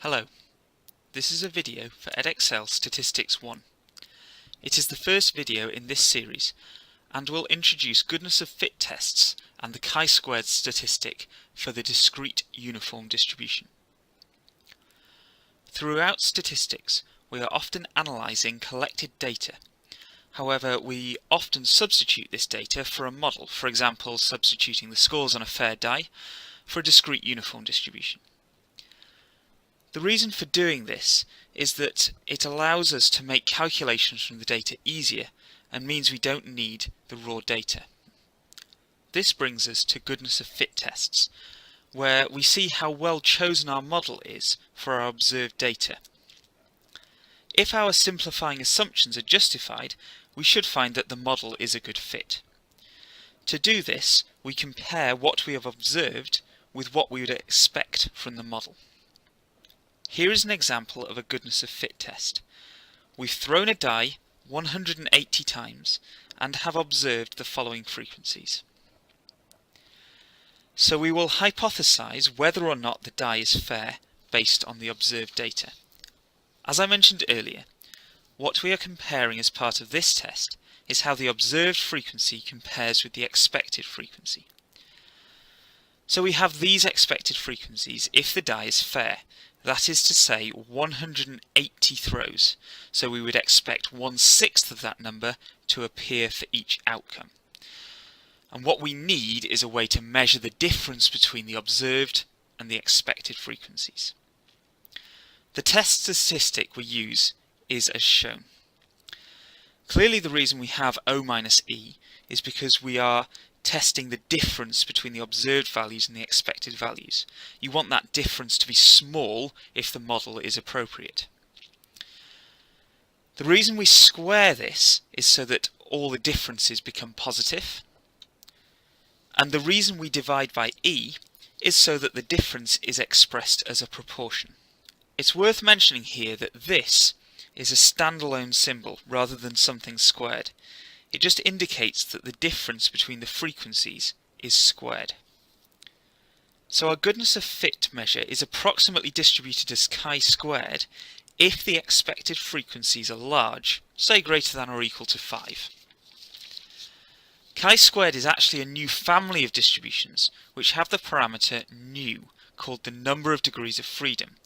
Hello, this is a video for EDX Statistics 1. It is the first video in this series and will introduce goodness of fit tests and the chi-squared statistic for the discrete uniform distribution. Throughout statistics, we are often analysing collected data. However, we often substitute this data for a model, for example substituting the scores on a fair die for a discrete uniform distribution. The reason for doing this is that it allows us to make calculations from the data easier and means we don't need the raw data. This brings us to goodness of fit tests, where we see how well chosen our model is for our observed data. If our simplifying assumptions are justified, we should find that the model is a good fit. To do this, we compare what we have observed with what we would expect from the model. Here is an example of a goodness of fit test. We've thrown a die 180 times and have observed the following frequencies. So we will hypothesize whether or not the die is fair based on the observed data. As I mentioned earlier, what we are comparing as part of this test is how the observed frequency compares with the expected frequency. So we have these expected frequencies if the die is fair. That is to say 180 throws, so we would expect 1/6 of that number to appear for each outcome. And what we need is a way to measure the difference between the observed and the expected frequencies. The test statistic we use is as shown. Clearly the reason we have O minus E is because we are testing the difference between the observed values and the expected values. You want that difference to be small if the model is appropriate. The reason we square this is so that all the differences become positive, and the reason we divide by E is so that the difference is expressed as a proportion. It's worth mentioning here that this is a standalone symbol rather than something squared. It just indicates that the difference between the frequencies is squared. So our goodness of fit measure is approximately distributed as chi-squared if the expected frequencies are large, say greater than or equal to 5. Chi-squared is actually a new family of distributions which have the parameter nu, called the number of degrees of freedom,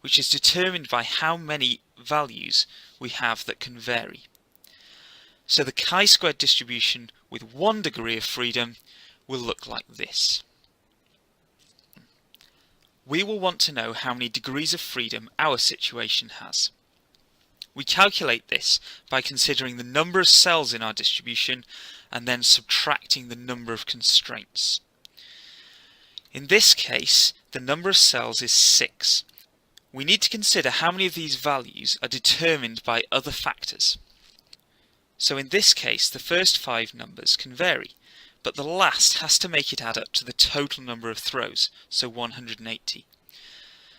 which is determined by how many values we have that can vary. So the chi-squared distribution with 1 degree of freedom will look like this. We will want to know how many degrees of freedom our situation has. We calculate this by considering the number of cells in our distribution and then subtracting the number of constraints. In this case, the number of cells is 6. We need to consider how many of these values are determined by other factors. So in this case, the first 5 numbers can vary, but the last has to make it add up to the total number of throws, so 180.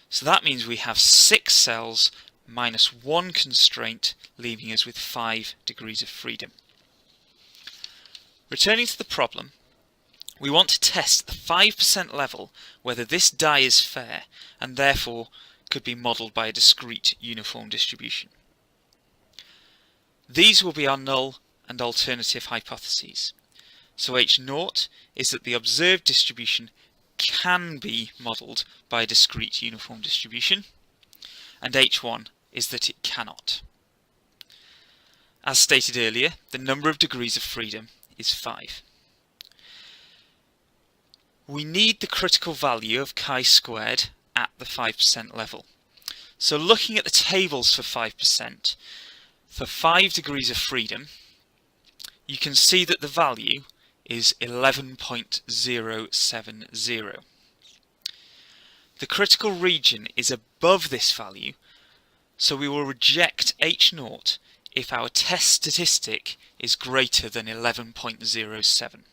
So that means we have 6 cells minus 1 constraint, leaving us with 5 degrees of freedom. Returning to the problem, we want to test at the 5% level whether this die is fair and therefore could be modelled by a discrete uniform distribution. These will be our null and alternative hypotheses. So H0 is that the observed distribution can be modelled by a discrete uniform distribution, and H1 is that it cannot. As stated earlier, the number of degrees of freedom is 5. We need the critical value of chi-squared at the 5% level. So looking at the tables for 5%, for 5 degrees of freedom, you can see that the value is 11.070. The critical region is above this value, so we will reject H0 if our test statistic is greater than 11.07.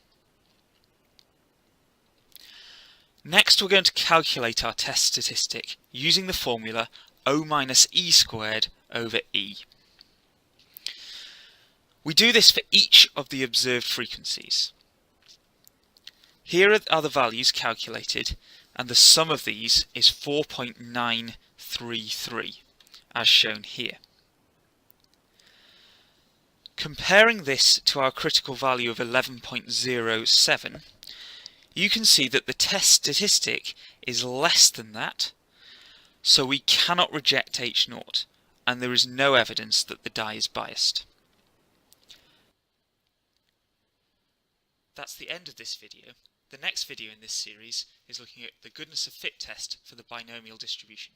Next, we're going to calculate our test statistic using the formula O minus E squared over E. We do this for each of the observed frequencies. Here are the values calculated and the sum of these is 4.933, as shown here. Comparing this to our critical value of 11.07, you can see that the test statistic is less than that, so we cannot reject H0, and there is no evidence that the die is biased. That's the end of this video. The next video in this series is looking at the goodness of fit test for the binomial distribution.